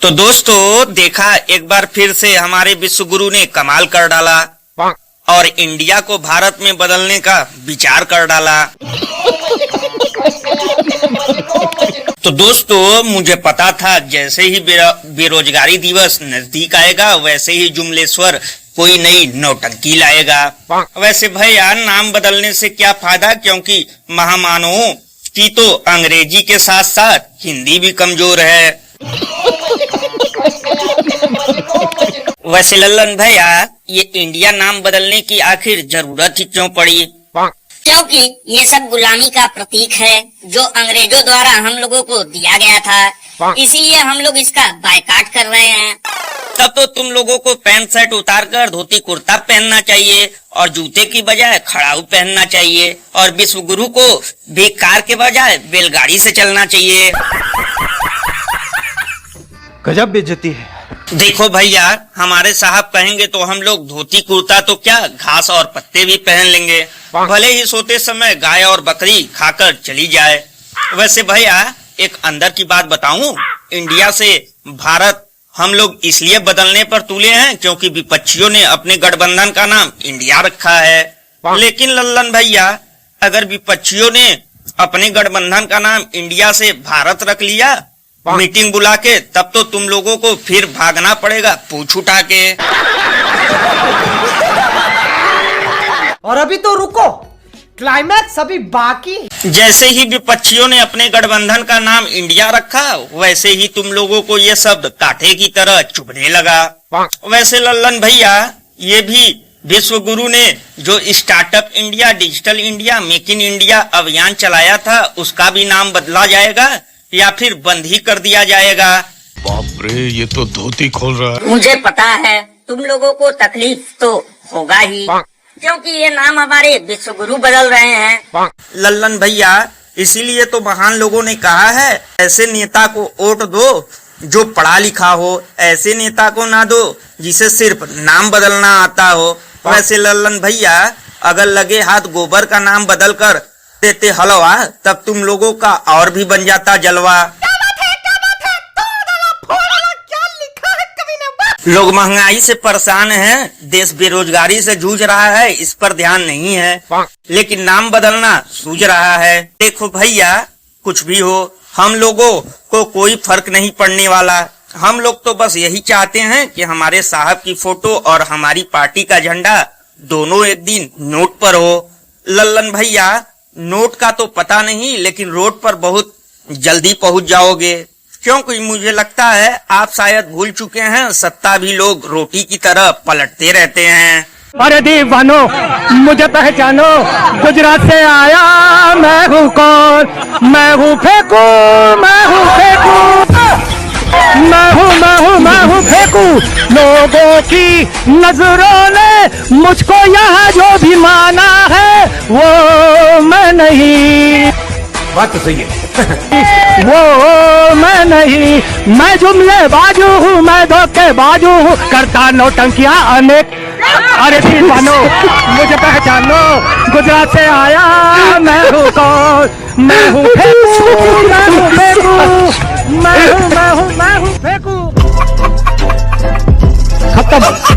तो दोस्तों देखा, एक बार फिर से हमारे विश्व गुरु ने कमाल कर डाला और इंडिया को भारत में बदलने का विचार कर डाला। तो दोस्तों मुझे पता था जैसे ही बेरोजगारी दिवस नजदीक आएगा वैसे ही जुमलेश्वर कोई नई नौटंकी लाएगा। वैसे भैया नाम बदलने से क्या फायदा, क्योंकि महामानवों की तो अंग्रेजी के साथ साथ हिंदी भी कमजोर है। वैसे लल्लन भैया ये इंडिया नाम बदलने की आखिर जरूरत ही क्यों पड़ी? क्योंकि ये सब गुलामी का प्रतीक है जो अंग्रेजों द्वारा हम लोगों को दिया गया था, इसीलिए हम लोग इसका बायकॉट कर रहे हैं। तब तो तुम लोगों को पैंट शर्ट उतारकर धोती कुर्ता पहनना चाहिए और जूते की बजाय खड़ाऊ पहनना चाहिए और विश्व गुरु को भी कार के बजाय बैलगाड़ी से चलना चाहिए। गजब बेइज्जती है। देखो भैया, हमारे साहब कहेंगे तो हम लोग धोती कुर्ता तो क्या घास और पत्ते भी पहन लेंगे, भले ही सोते समय गाय और बकरी खाकर चली जाए। वैसे भैया एक अंदर की बात बताऊं, इंडिया से भारत हम लोग इसलिए बदलने पर तुले हैं क्योंकि विपक्षियों ने अपने गठबंधन का नाम इंडिया रखा है। लेकिन लल्लन भैया अगर विपक्षियों ने अपने गठबंधन का नाम इंडिया से भारत रख लिया मीटिंग बुला के, तब तो तुम लोगों को फिर भागना पड़ेगा पूंछ उठा के। और अभी तो रुको, क्लाइमैक्स अभी बाकी। जैसे ही विपक्षियों ने अपने गठबंधन का नाम इंडिया रखा वैसे ही तुम लोगों को ये शब्द कांटे की तरह चुभने लगा। वैसे लल्लन भैया ये भी विश्व गुरु ने जो startup India, digital India, make in India अभियान चलाया था उसका भी नाम बदला जाएगा या फिर बंद ही कर दिया जाएगा? बाप रे, ये तो धोती खोल रहा है। मुझे पता है तुम लोगों को तकलीफ तो होगा ही, क्योंकि ये नाम हमारे विश्व गुरु बदल रहे हैं। लल्लन भैया इसीलिए तो महान लोगों ने कहा है ऐसे नेता को वोट दो जो पढ़ा लिखा हो, ऐसे नेता को ना दो जिसे सिर्फ नाम बदलना आता हो। वैसे लल्लन भैया अगर लगे हाथ गोबर का नाम बदल कर देते हलवा तब तुम लोगों का और भी बन जाता जलवा। लोग महंगाई से परेशान हैं, देश बेरोजगारी से जूझ रहा है, इस पर ध्यान नहीं है, लेकिन नाम बदलना सूझ रहा है। देखो भैया कुछ भी हो हम लोगों को कोई फर्क नहीं पड़ने वाला। हम लोग तो बस यही चाहते हैं कि हमारे साहब की फोटो और हमारी पार्टी का झंडा दोनों एक दिन नोट पर हो। लल्लन भैया नोट का तो पता नहीं, लेकिन रोड पर बहुत जल्दी पहुंच जाओगे, क्योंकि मुझे लगता है आप शायद भूल चुके हैं सत्ता भी लोग रोटी की तरह पलटते रहते हैं। अरे दीवानो मुझे पहचानो, गुजरात से आया मैं हूँ कौन, मैं हूँ फेंकू, मैं हूँ फेंकू, मैं हूँ फेंकू। लोगों की नजरों ने मुझको यहाँ जो भी माना है वो मैं नहीं। बात तो सही है। वो मैं नहीं, मैं जुमले बाजू हूँ, मैं धोखे बाजू हूँ, करता नौटंकियाँ अनेक। अरे दीवानो मुझे पहचानो, गुजरात से आया मैं हूँ कौन, मैं हूँ फेंकू, मैं हूँ फेंकू, मैं हूँ फेंकू। खत्म।